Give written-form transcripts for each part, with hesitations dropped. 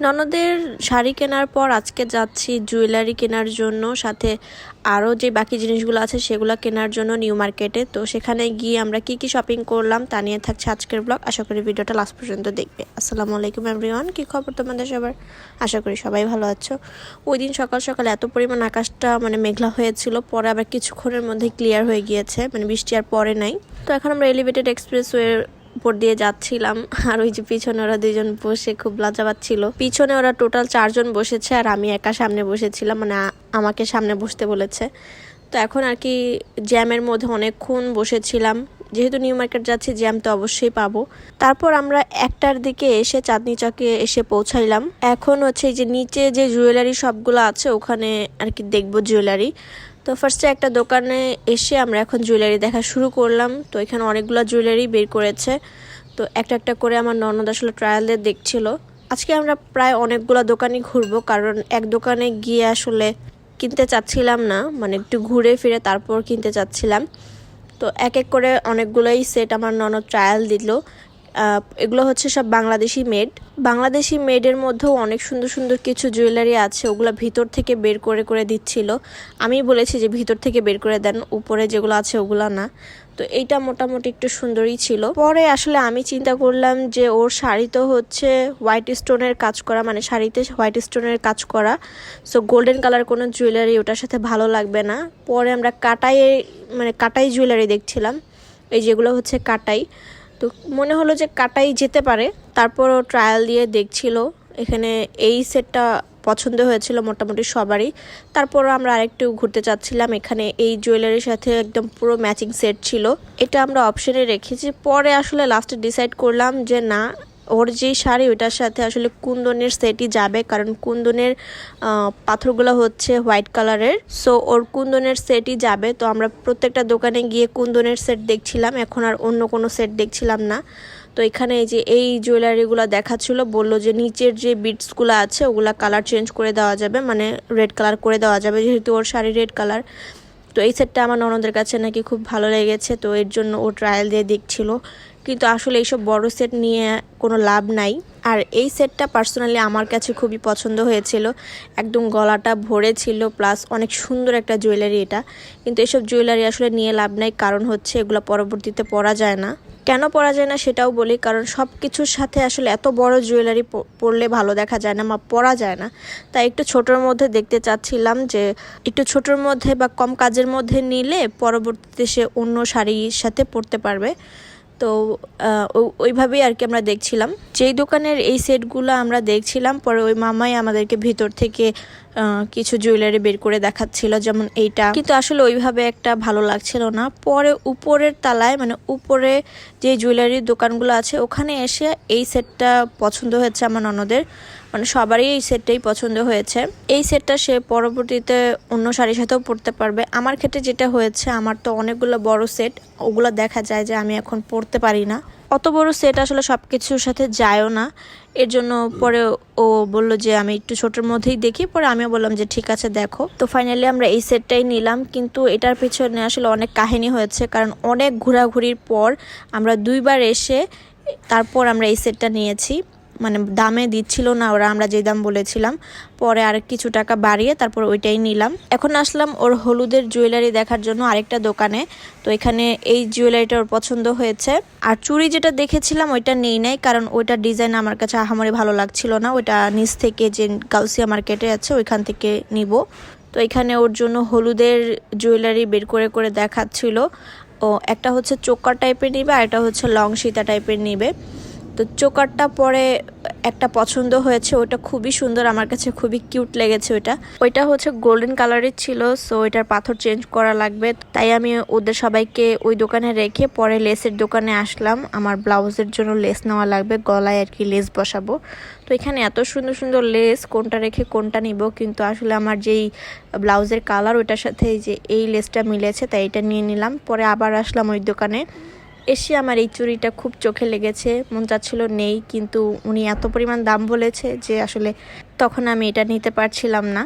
ননদের শাড়ি কেনার পর আজকে যাচ্ছি জুয়েলারি কেনার জন্য, সাথে আরও যে বাকি জিনিসগুলো আছে সেগুলো কেনার জন্য নিউ মার্কেটে। তো সেখানে গিয়ে আমরা কি কি শপিং করলাম তা নিয়ে থাকছে আজকের ব্লগ। আশা করি ভিডিওটা লাস্ট পর্যন্ত দেখবে। আসসালামু আলাইকুম এভরিওয়ান, কি খবর তোমাদের সবার? আশা করি সবাই ভালো আছো। ওই দিন সকাল সকাল এত পরিমাণ আকাশটা মেঘলা হয়েছিল, পরে আবার কিছুক্ষণের মধ্যে ক্লিয়ার হয়ে গিয়েছে, বৃষ্টি আর পরে নাই। তো এখন আমরা এলিভেটেড এক্সপ্রেসওয়ে উপর দিয়ে যাচ্ছিলাম, আর ওই যে পিছনে ওরা দুজন বসে খুব লজ্জা পাচ্ছিল। পিছনে ওরা টোটাল 4 জন বসেছে আর আমি একা সামনে বসেছিলাম, আমাকে সামনে বসতে বলেছে। তো এখন আর কি জ্যামের মধ্যে অনেকক্ষণ বসেছিলাম, যেহেতু নিউ মার্কেট যাচ্ছি জ্যাম তো অবশ্যই পাবো। তারপর আমরা 1টার দিকে এসে চাঁদনি চকে এসে পৌঁছাইলাম। এখন হচ্ছে যে নিচে যে জুয়েলারি শপগুলো আছে ওখানে আর কি দেখবো জুয়েলারি। তো ফার্স্টে একটা দোকানে এসে আমরা এখন জুয়েলারি দেখা শুরু করলাম। তো এখানে অনেকগুলো জুয়েলারি বের করেছে, তো একটা একটা করে আমার ননদ আসলে ট্রায়ালে দেখছিল। আজকে আমরা প্রায় অনেকগুলো দোকানই ঘুরবো, কারণ এক দোকানে গিয়ে আসলে কিনতে চাচ্ছিলাম না, একটু ঘুরে ফিরে তারপর কিনতে চাচ্ছিলাম। তো এক এক করে অনেকগুলোই সেট আমার ননদ ট্রায়াল দিল। এগুলো হচ্ছে সব বাংলাদেশি মেডের মধ্যেও অনেক সুন্দর সুন্দর কিছু জুয়েলারি আছে, ওগুলো ভিতর থেকে বের করে করে দিচ্ছিল। আমি বলেছি যে ভিতর থেকে বের করে দেন, উপরে যেগুলো আছে ওগুলো না। তো এইটা মোটামুটি একটু সুন্দরই ছিল। পরে আসলে আমি চিন্তা করলাম যে ওর শাড়ি তো হচ্ছে হোয়াইট স্টোনের কাজ করা, শাড়িতে হোয়াইট স্টোনের কাজ করা, সো গোল্ডেন কালার কোনো জুয়েলারি ওটার সাথে ভালো লাগবে না। পরে আমরা কাটাই জুয়েলারি দেখছিলাম, এই যেগুলো হচ্ছে কাটাই। তো মনে হলো যে কাটাই যেতে পারে, তারপরও ট্রায়াল দিয়ে দেখছিল। এখানে এই সেটটা পছন্দ হয়েছিল মোটামুটি সবারই। তারপরও আমরা আরেকটু ঘুরতে চাচ্ছিলাম, এখানে এই জুয়েলারির সাথে একদম পুরো ম্যাচিং সেট ছিল, এটা আমরা অপশনে রেখেছি। পরে আসলে লাস্টে ডিসাইড করলাম যে না, ওর যে শাড়ি ওইটার সাথে আসলে কুন্দনের সেটই যাবে, কারণ কুন্দনের পাথরগুলো হচ্ছে হোয়াইট কালারের, সো ওর কুন্দনের সেটই যাবে। তো আমরা প্রত্যেকটা দোকানে গিয়ে কুন্দনের সেট দেখছিলাম, এখন আর অন্য কোনো সেট দেখছিলাম না। তো এখানে এই জুয়েলারিগুলো দেখাচ্ছিল, বললো যে নিচের যে বিটসগুলো আছে ওগুলা কালার চেঞ্জ করে দেওয়া যাবে, রেড কালার করে দেওয়া যাবে, যেহেতু ওর শাড়ি রেড কালার। তো এই সেটটা আমার ননদের কাছে নাকি খুব ভালো লেগেছে, তো এর জন্য ও ট্রায়াল দিয়ে দেখছিল। কিন্তু আসলে এইসব বড় সেট নিয়ে কোনো লাভ নাই। আর এই সেটটা পার্সোনালি আমার কাছে খুবই পছন্দ হয়েছিল, একদম গলাটা ভরে ছিল, প্লাস অনেক সুন্দর একটা জুয়েলারি এটা। কিন্তু এসব জুয়েলারি আসলে নিয়ে লাভ নাই, কারণ হচ্ছে এগুলো পরবর্তীতে পরা যায় না। কেন পরা যায় না সেটাও বলি, কারণ সব কিছুর সাথে আসলে এত বড় জুয়েলারি পরলে ভালো দেখা যায় না, পরা যায় না। তাই একটু ছোটোর মধ্যে দেখতে চাচ্ছিলাম, যে একটু ছোটোর মধ্যে বা কম কাজের মধ্যে নিলে পরবর্তীতে সে অন্য শাড়ির সাথে পরতে পারবে। তো ওইভাবেই আর কি আমরা দেখছিলাম। যেই দোকানের এই সেটগুলো আমরা দেখছিলাম, পরে ওই মামাই আমাদেরকে ভিতর থেকে কিছু জুয়েলারি বের করে দেখাচ্ছিল, যেমন এইটা, কিন্তু আসলে ওইভাবে একটা ভালো লাগছিল না। পরে উপরের তালায় উপরে যে জুয়েলারির দোকানগুলো আছে ওখানে এসে এই সেটটা পছন্দ হয়েছে আমার ননদের, সবারই এই সেটটাই পছন্দ হয়েছে। এই সেটটা সে পরবর্তীতে অন্য শাড়ির সাথেও পরতে পারবে। আমার ক্ষেত্রে যেটা হয়েছে, আমার তো অনেকগুলো বড় সেট, ওগুলো দেখা যায় যে আমি এখন পরতে পারি না, অত বড় সেট আসলে সব কিছুর সাথে যায়ও না। এর জন্য পরে ও বলল যে আমি একটু ছোটোর মধ্যেই দেখি, পরে আমিও বললাম যে ঠিক আছে দেখো। তো ফাইনালি আমরা এই সেটটাই নিলাম, কিন্তু এটার পিছনে আসলে অনেক কাহিনী হয়েছে, কারণ অনেক ঘোরাঘুরির পর আমরা 2বার এসে তারপর আমরা এই সেটটা নিয়েছি। দামে দিচ্ছিল না ওরা, আমরা যে দাম বলেছিলাম, পরে আর কিছু টাকা বাড়িয়ে তারপর ওইটাই নিলাম। এখন আসলাম ওর হলুদের জুয়েলারি দেখার জন্য আরেকটা দোকানে। তো এখানে এই জুয়েলারিটা ওর পছন্দ হয়েছে। আর চুড়ি যেটা দেখেছিলাম ওইটা নেই নাই, কারণ ওইটার ডিজাইন আমার কাছে আহামরি ভালো লাগছিল না, ওইটা নিচ থেকে যে গাউসিয়া মার্কেটে আছে ওইখান থেকে নিব। তো এখানে ওর জন্য হলুদের জুয়েলারি বের করে করে দেখাচ্ছিল। একটা হচ্ছে চোকার টাইপের নিবে, আর একটা হচ্ছে লং সীতা টাইপের নিবে। তো চোকারটা পরে একটা পছন্দ হয়েছে, ওটা খুবই সুন্দর, আমার কাছে খুবই কিউট লেগেছে। ওইটা হচ্ছে গোল্ডেন কালারের ছিল, সো ওইটার পাথর চেঞ্জ করা লাগবে। তাই আমি ওদের সবাইকে ওই দোকানে রেখে পরে লেসের দোকানে আসলাম, আমার ব্লাউজের জন্য লেস নেওয়া লাগবে, গলায় আর কি লেস বসাবো। তো এখানে এত সুন্দর সুন্দর লেস, কোনটা রেখে কোনটা নিব, কিন্তু আসলে আমার যেই ব্লাউজের কালার ওইটার সাথে এই লেসটা মিলেছে, তাই এটা নিয়ে নিলাম। পরে আবার আসলাম ওই দোকানে, এসে আমার এই চুড়িটা খুব চোখে লেগেছে, মন চাচ্ছিল নেই, কিন্তু উনি এত পরিমাণ দাম বলেছে যে আসলে তখন আমি এটা নিতে পারছিলাম না।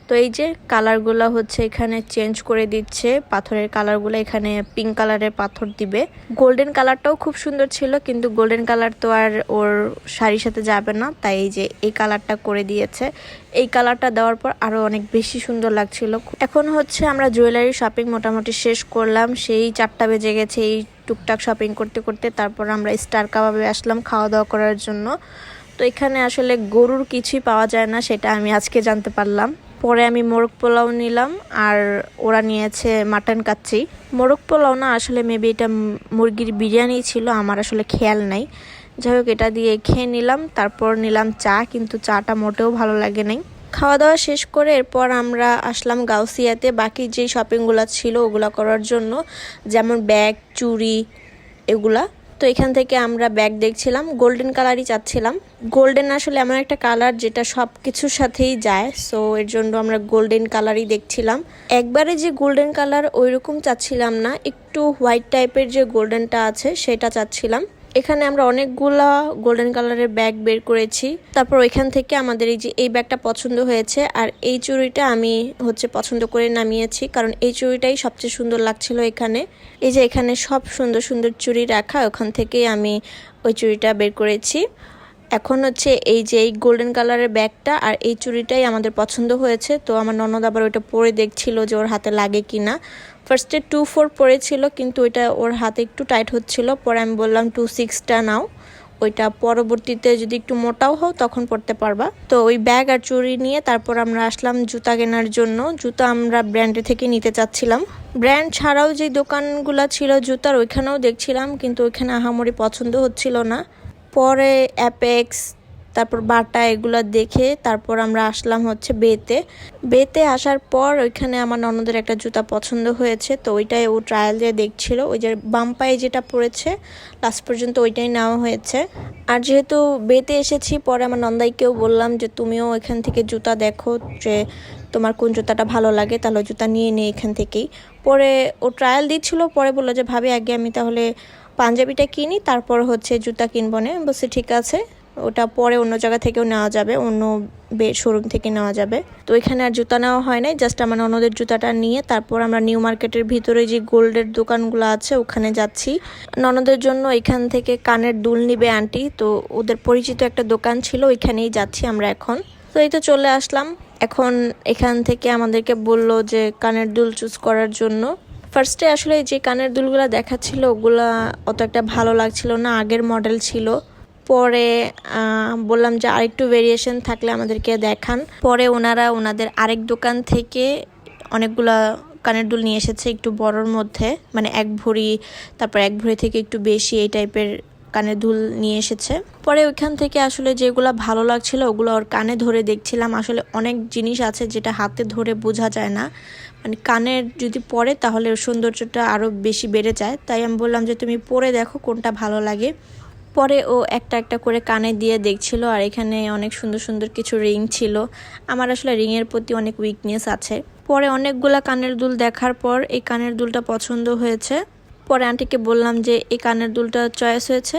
তো এই যে কালারগুলো হচ্ছে এখানে চেঞ্জ করে দিচ্ছে, পাথরের কালারগুলো এখানে পিঙ্ক কালারের পাথর দিবে। গোল্ডেন কালারটাও খুব সুন্দর ছিল, কিন্তু গোল্ডেন কালার তো আর ওর শাড়ির সাথে যাবে না, তাই এই যে এই কালারটা করে দিয়েছে। এই কালারটা দেওয়ার পর আরো অনেক বেশি সুন্দর লাগছিল। এখন হচ্ছে আমরা জুয়েলারি শপিং মোটামুটি শেষ করলাম, সেই 4টা বেজে গেছে এই টুকটাক শপিং করতে করতে। তারপর আমরা স্টার কাবাবে আসলাম খাওয়া দাওয়া করার জন্য। তো এখানে আসলে গরুর কিছুই পাওয়া যায় না, সেটা আমি আজকে জানতে পারলাম। পরে আমি মোরগ পোলাও নিলাম আর ওরা নিয়েছে মাটন কাচ্চি। মোরগ পোলাও না, আসলে মেবি এটা মুরগির বিরিয়ানি ছিল, আমার আসলে খেয়াল নাই। যাই হোক, এটা দিয়ে খেয়ে নিলাম। তারপর নিলাম চা, কিন্তু চাটা মোটেও ভালো লাগে নাই। খাওয়া দাওয়া শেষ করে এরপর আমরা আসলাম গাউসিয়াতে বাকি যে শপিংগুলো ছিল ওগুলা করার জন্য, যেমন ব্যাগ, চুড়ি, এগুলা। তো এখান থেকে আমরা ব্যাগ দেখছিলাম, গোল্ডেন কালারই চাচ্ছিলাম। গোল্ডেন আসলে এমন একটা কালার যেটা সব কিছুর সাথেই যায়, সো এর জন্য আমরা গোল্ডেন কালারই দেখছিলাম। একবারে যে গোল্ডেন কালার ওইরকম চাচ্ছিলাম না, একটু হোয়াইট টাইপের যে গোল্ডেনটা আছে সেটা চাচ্ছিলাম। এখানে আমরা অনেকগুলা গোল্ডেন কালারের ব্যাগ বের করেছি। তারপর ওইখান থেকে আমাদের এই যে এই ব্যাগটা পছন্দ হয়েছে, আর এই চুড়িটা আমি হচ্ছে পছন্দ করে নামিয়েছি, কারণ এই চুড়িটাই সবচেয়ে সুন্দর লাগছিল এখানে। এই যে এখানে সব সুন্দর সুন্দর চুড়ি রাখা, ওখান থেকেই আমি ওই চুড়িটা বের করেছি। এখন হচ্ছে এই যে এই গোল্ডেন কালারের ব্যাগটা আর এই চুড়িটাই আমাদের পছন্দ হয়েছে। তো আমার ননদ আবার ওইটা পরে দেখছিল যে ওর হাতে লাগে কিনা। ফার্স্টে 2-4 পরেছিল, কিন্তু ওইটা ওর হাতে একটু টাইট হচ্ছিল। পরে আমি বললাম 2-6টা নাও, ওইটা পরবর্তীতে যদি একটু মোটাও হও তখন পরতে পারবা। তো ওই ব্যাগ আর চুড়ি নিয়ে তারপর আমরা আসলাম জুতা কেনার জন্য। জুতা আমরা ব্র্যান্ডে থেকে নিতে চাচ্ছিলাম। ব্র্যান্ড ছাড়াও যে দোকানগুলো ছিল জুতার, ওইখানেও দেখছিলাম, কিন্তু ওইখানে আহামরি পছন্দ হচ্ছিল না। পরে অ্যাপেক্স, তারপর বাটা, এগুলো দেখে তারপর আমরা আসলাম হচ্ছে বেতে আসার পর ওইখানে আমার ননদের একটা জুতা পছন্দ হয়েছে, তো ওইটাই ও ট্রায়াল দিয়ে দেখছিল। ওই যে বাম পায়ে যেটা পড়েছে লাস্ট পর্যন্ত ওইটাই নেওয়া হয়েছে। আর যেহেতু বেতে এসেছি, পরে আমার নন্দাইকেও বললাম যে তুমিও এখান থেকে জুতা দেখো, যে তোমার কোন জুতাটা ভালো লাগে, তাহলে জুতা নিয়ে নে এখান থেকেই। পরে ও ট্রায়াল দিচ্ছিল, পরে বললো যে ভাবি আগে আমি তাহলে পাঞ্জাবিটা কিনি, তারপর হচ্ছে জুতা কিনবো না। বলছি ঠিক আছে, ওটা পরে অন্য জায়গা থেকেও নেওয়া যাবে, অন্য শোরুম থেকে নেওয়া যাবে। তো এখানে আর জুতা নেওয়া হয় নাই, জাস্ট আমার ননদের জুতাটা নিয়ে তারপর আমরা নিউ মার্কেটের ভিতরে যে গোল্ডের দোকানগুলো আছে ওখানে যাচ্ছি। ননদের জন্য এখান থেকে কানের দুল নিবে আন্টি, তো ওদের পরিচিত একটা দোকান ছিল, ওইখানেই যাচ্ছি আমরা এখন। তো এই তো চলে আসলাম। এখন এখান থেকে আমাদেরকে বললো যে কানের দুল চুজ করার জন্য। ফার্স্টে আসলে যে কানের দুলগুলো দেখাচ্ছিল ওগুলা অত একটা ভালো লাগছিল না, আগের মডেল ছিল। পরে বললাম যে আরেকটু ভেরিয়েশন থাকলে আমাদেরকে দেখান। পরে ওনাদের আরেক দোকান থেকে অনেকগুলা কানের দুল নিয়ে এসেছে, একটু বড়র মধ্যে, মানে 1 ভরি, তারপর 1 ভরি থেকে একটু বেশি এই টাইপের কানের দুল নিয়ে এসেছে। পরে ওইখান থেকে আসলে যেগুলো ভালো লাগছিল ওগুলো ওর কানে ধরে দেখছিলাম। আসলে অনেক জিনিস আছে যেটা হাতে ধরে বোঝা যায় না, মানে কানের যদি পরে তাহলে সৌন্দর্যটা আরও বেশি বেড়ে যায়। তাই আমি বললাম যে তুমি পরে দেখো কোনটা ভালো লাগে। পরে ও একটা একটা করে কানে দিয়ে দেখছিল, আর এখানে অনেক সুন্দর সুন্দর কিছু রিং ছিল। আমার আসলে রিংয়ের প্রতি অনেক উইকনেস আছে। পরে অনেকগুলা কানের দুল দেখার পর এই কানের দুলটা পছন্দ হয়েছে। পরে আন্টিকে বললাম যে এই কানের দুলটা চয়েস হয়েছে,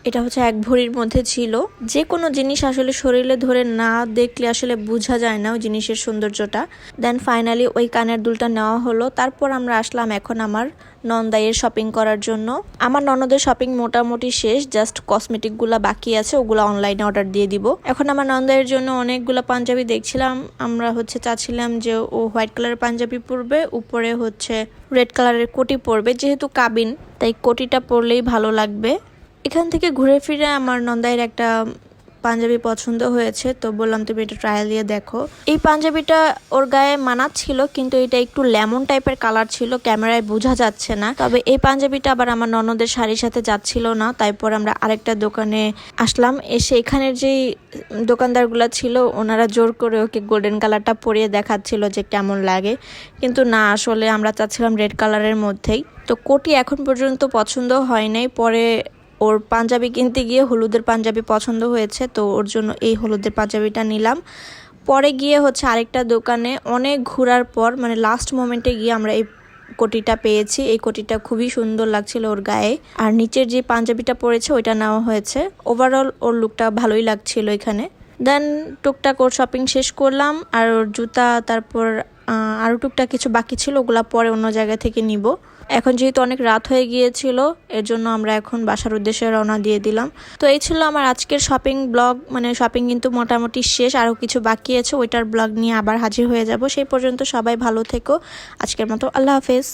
এটা হচ্ছে 1 ভরির মধ্যে ছিল। যে কোনো জিনিস আসলে শরীরে ধরে না দেখলে আসলে বোঝা যায় না ওই জিনিসের সৌন্দর্যটা। দেন ফাইনালি ওই কানের দুলটা নেওয়া হলো। তারপর আমরা আসলাম এখন আমার নন্দাইয়ের শপিং করার জন্য। আমার ননদের শপিং মোটামুটি শেষ, জাস্ট কসমেটিকগুলো বাকি আছে, ওগুলো অনলাইনে অর্ডার দিয়ে দিব। এখন আমার নন্দাইয়ের জন্য অনেকগুলো পাঞ্জাবি দেখছিলাম। আমরা হচ্ছে চাচ্ছিলাম যে ও হোয়াইট কালারের পাঞ্জাবি পরবে, উপরে হচ্ছে রেড কালারের কোটি পরবে, যেহেতু কাবিন তাই কোটিটা পরলেই ভালো লাগবে। এখান থেকে ঘুরে ফিরে আমার নন্দাইয়ের একটা পাঞ্জাবি পছন্দ হয়েছে, তো বললাম তুমি এটা ট্রায়াল দিয়ে দেখো। এই পাঞ্জাবিটা ওর গায়ে মানাচ্ছিল, কিন্তু এটা একটু লেমন টাইপের কালার ছিল, ক্যামেরায় বোঝা যাচ্ছে না। তবে এই পাঞ্জাবিটা আবার আমার ননদের শাড়ির সাথে যাচ্ছিল না, তারপর আমরা আরেকটা দোকানে আসলাম। এসে এখানের যেই দোকানদারগুলো ছিল ওনারা জোর করে ওকে গোল্ডেন কালারটা পরিয়ে দেখাচ্ছিল যে কেমন লাগে, কিন্তু না, আসলে আমরা চাচ্ছিলাম রেড কালারের মধ্যেই। তো কোটি এখন পর্যন্ত পছন্দ হয় নাই। পরে ওর পাঞ্জাবি কিনতে গিয়ে হলুদের পাঞ্জাবি পছন্দ হয়েছে, তো ওর জন্য এই হলুদের পাঞ্জাবিটা নিলাম। পরে গিয়ে হচ্ছে আরেকটা দোকানে অনেক ঘোরার পর, মানে লাস্ট মোমেন্টে গিয়ে আমরা এই কোটিটা পেয়েছি। এই কোটিটা খুবই সুন্দর লাগছিল ওর গায়ে, আর নিচের যে পাঞ্জাবিটা পরেছে ওইটা নেওয়া হয়েছে। ওভারঅল ওর লুকটা ভালোই লাগছিল এখানে। দেন টুকটাক ওর শপিং শেষ করলাম, আর ওর জুতা তারপর আরও টুকটাক কিছু বাকি ছিল, ওগুলা পরে অন্য জায়গা থেকে নিব। এখন যেহেতু অনেক রাত হয়ে গিয়েছিল, এর জন্য আমরা এখন বাসার উদ্দেশ্যে রওনা দিয়ে দিলাম। তো এই ছিল আমার আজকের শপিং ব্লগ, মানে শপিং কিন্তু মোটামুটি শেষ, আরও কিছু বাকি আছে, ওইটার ব্লগ নিয়ে আবার হাজির হয়ে যাব। সেই পর্যন্ত সবাই ভালো থেকো। আজকের মতো আল্লাহ হাফেজ।